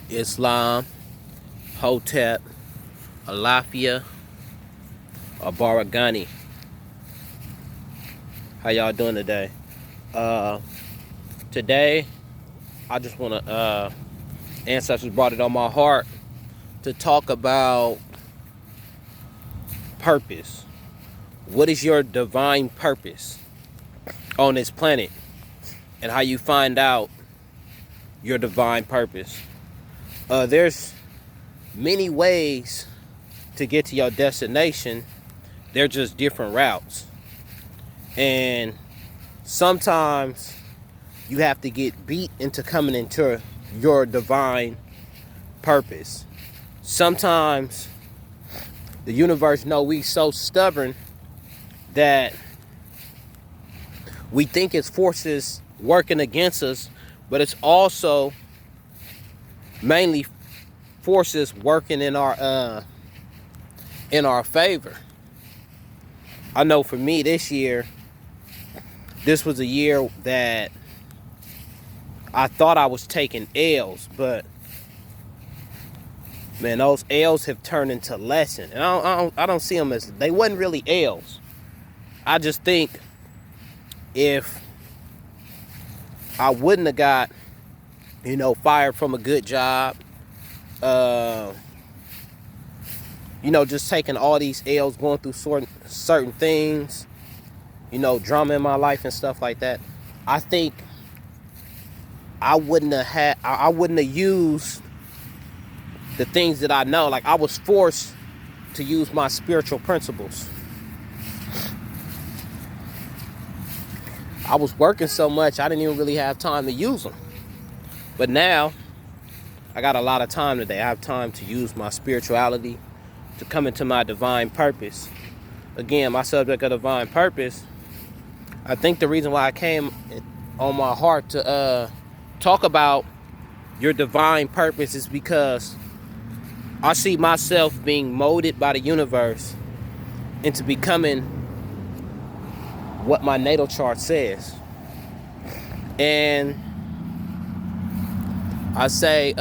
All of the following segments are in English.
Islam, Hotep, Alafia, or Baragani. How y'all doing today? Uh, Today, I just want to, ancestors brought it on my heart to talk about purpose. What is your divine purpose on this planet? And how you find out your divine purpose. There's many ways to get to your destination. They're just different routes. And sometimes you have to get beat into coming into your divine purpose. Sometimes the universe know we so stubborn that we think it's forces working against us, but it's also mainly forces working in our favor. I know for me this year, this was a year that I thought I was taking L's, but man, those L's have turned into lessons. And I don't see them as, they wasn't really L's. I just think if I wouldn't have got, fired from a good job, just taking all these L's, going through certain things, drama in my life and stuff like that, I think I wouldn't have used the things that I know. Like, I was forced to use my spiritual principles. I was working so much, I didn't even really have time to use them. But now, I got a lot of time today. I have time to use my spirituality to come into my divine purpose. Again, my subject of divine purpose, I think the reason why I came on my heart to talk about your divine purpose is because I see myself being molded by the universe into becoming what my natal chart says. And I say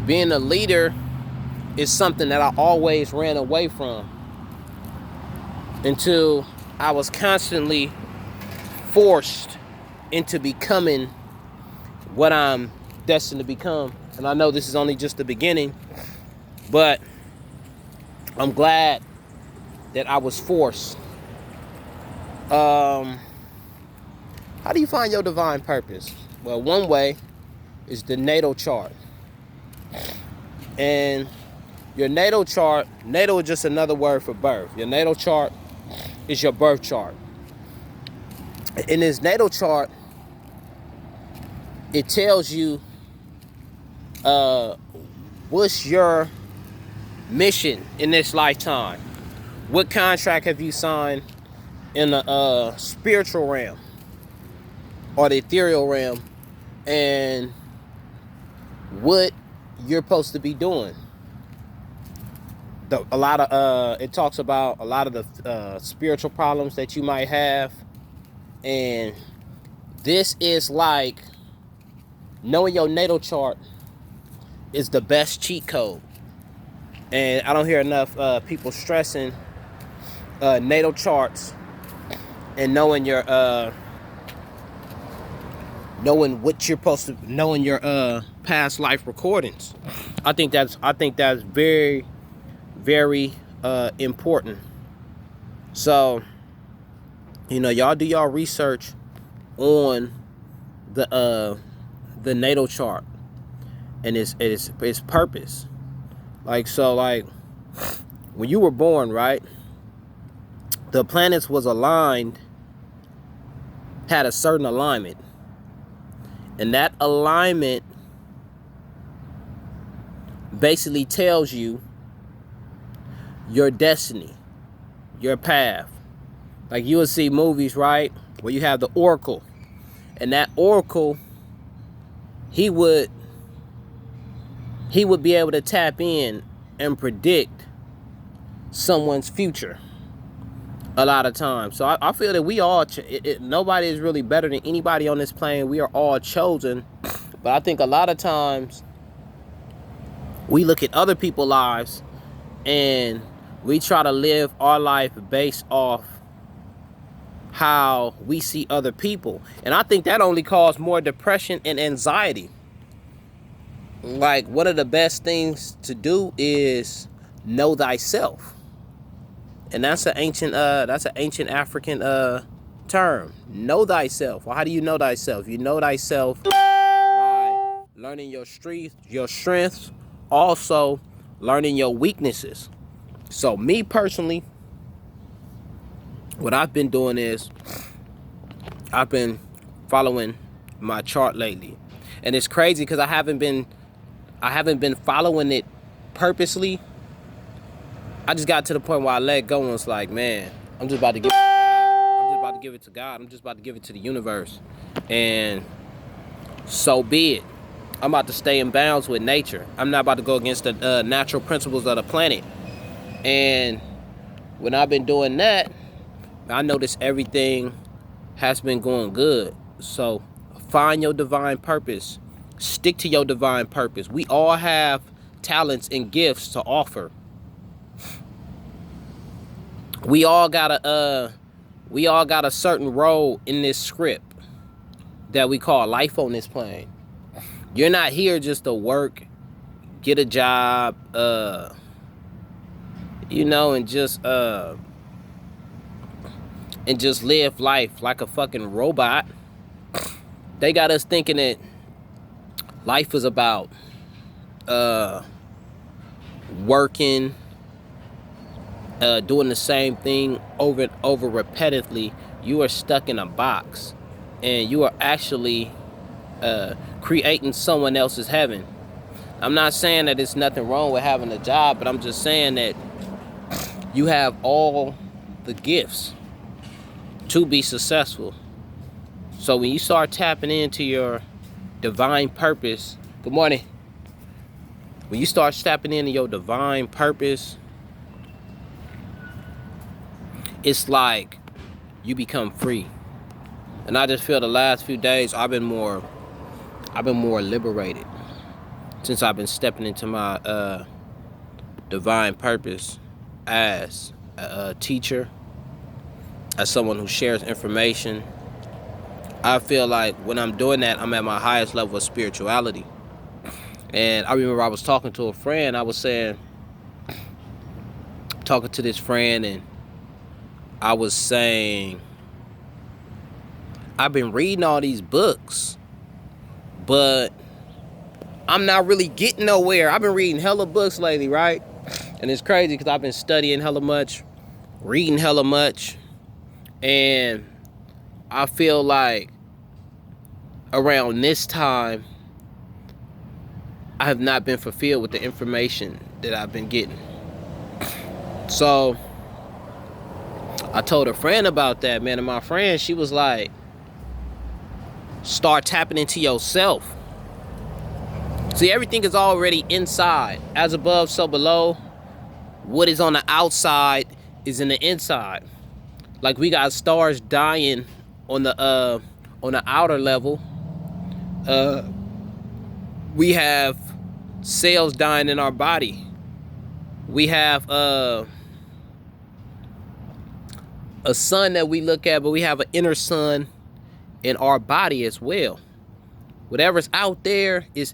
being a leader is something that I always ran away from until I was constantly forced into becoming what I'm destined to become. And I know this is only just the beginning, but I'm glad that I was forced. How do you find your divine purpose? Well, one way is the natal chart. And your natal chart, natal is just another word for birth. Your natal chart is your birth chart. In this natal chart, it tells you what's your mission in this lifetime. What contract have you signed in the spiritual realm or the ethereal realm, and what you're supposed to be doing. It talks about a lot of the spiritual problems that you might have, and this is like knowing your natal chart is the best cheat code. And I don't hear enough people stressing natal charts and knowing your knowing what you're supposed to, knowing your past life recordings. I think that's very, very important. So, y'all do y'all research on the natal chart and its purpose. Like when you were born, right? The planets was aligned, had a certain alignment. And that alignment basically tells you your destiny, your path. Like, you will see movies, right, where you have the oracle. And that oracle, he would be able to tap in and predict someone's future a lot of times. So I feel that we all, nobody is really better than anybody on this plane. We are all chosen But I think a lot of times we look at other people's lives and we try to live our life based off how we see other people. And I think that only causes more depression and anxiety. Like, one of the best things to do is know thyself. And that's an ancient African term. Know thyself. Well, how do you know thyself? You know thyself by learning your strengths, also learning your weaknesses. So me personally, what I've been doing is I've been following my chart lately. And it's crazy because I haven't been following it purposely. I just got to the point where I let go and it's like, man, I'm just about to give it to God. I'm just about to give it to God. I'm just about to give it to the universe. And so be it. I'm about to stay in bounds with nature. I'm not about to go against the natural principles of the planet. And when I've been doing that, I notice everything has been going good. So find your divine purpose. Stick to your divine purpose. We all have talents and gifts to offer. We all got a certain role in this script that we call life on this plane. You're not here just to work, get a job, and just live life like a fucking robot. They got us thinking that life is about working, doing the same thing over and over repetitively. You are stuck in a box, and you are actually creating someone else's heaven. I'm not saying that there's nothing wrong with having a job, but I'm just saying that you have all the gifts to be successful. So when you start tapping into your divine purpose, good morning. When you start tapping into your divine purpose, it's like you become free. And I just feel the last few days I've been more liberated since I've been stepping into my divine purpose as a teacher, as someone who shares information. I feel like when I'm doing that, I'm at my highest level of spirituality. And I remember I was talking to a friend. I was talking to this friend, and I was saying, I've been reading all these books, but I'm not really getting nowhere. I've been reading hella books lately, right? And it's crazy because I've been studying hella much, reading hella much, and I feel like around this time, I have not been fulfilled with the information that I've been getting. So I told a friend about that, man, and my friend, she was like, start tapping into yourself. See, everything is already inside. As above, so below. What is on the outside is in the inside. Like, we got stars dying on the outer level. We have cells dying in our body. We have a sun that we look at, but we have an inner sun in our body as well. Whatever's out there is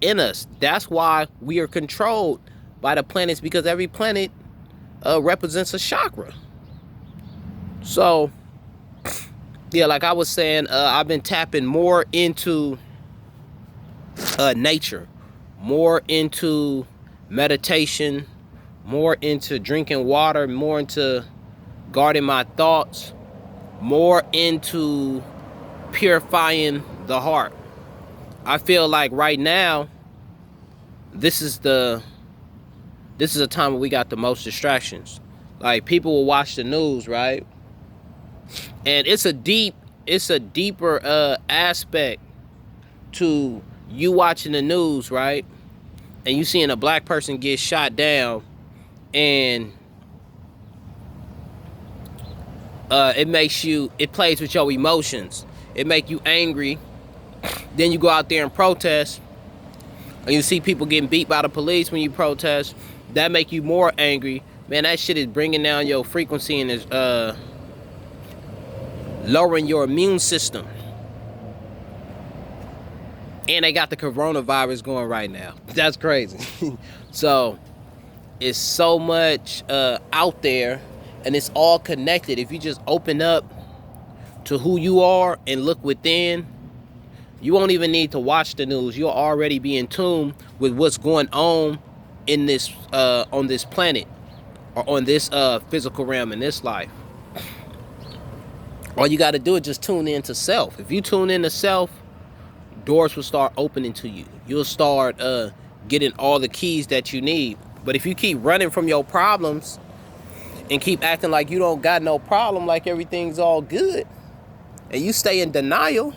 in us. That's why we are controlled by the planets, because every planet represents a chakra. So yeah, like I was saying, I've been tapping more into nature, more into meditation, more into drinking water, more into guarding my thoughts, more into purifying the heart. I feel like right now, this is a time where we got the most distractions. Like, people will watch the news, right? And it's a deeper aspect to you watching the news, right? And you seeing a black person get shot down, and it plays with your emotions. It make you angry, Then you go out there and protest, and you see people getting beat by the police when you protest. That make you more angry. Man, that shit is bringing down your frequency and is lowering your immune system. And they got the coronavirus going right now. That's crazy. So it's so much out there, and it's all connected. If you just open up to who you are and look within, you won't even need to watch the news. You'll already be in tune with what's going on in this on this planet, or on this physical realm in this life. All you got to do is just tune into self. If you tune into self, doors will start opening to you. You'll start getting all the keys that you need. But if you keep running from your problems and keep acting like you don't got no problem, like everything's all good, and you stay in denial,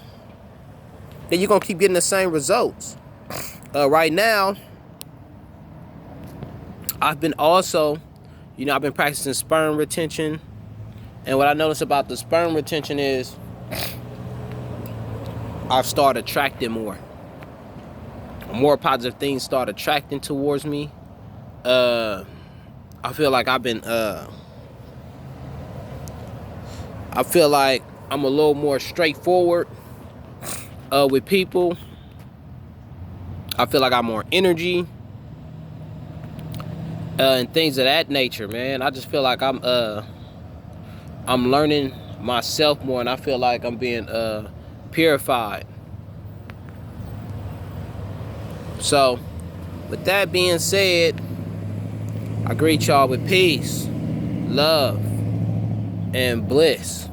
then you're going to keep getting the same results. Right now, I've been practicing sperm retention. And what I notice about the sperm retention is I've started attracting more. More positive things start attracting towards me. I feel like I feel like I'm a little more straightforward with people. I feel like I'm more energy and things of that nature, man. I just feel like I'm learning myself more, and I feel like I'm being purified. So, with that being said, I greet y'all with peace, love, and bliss.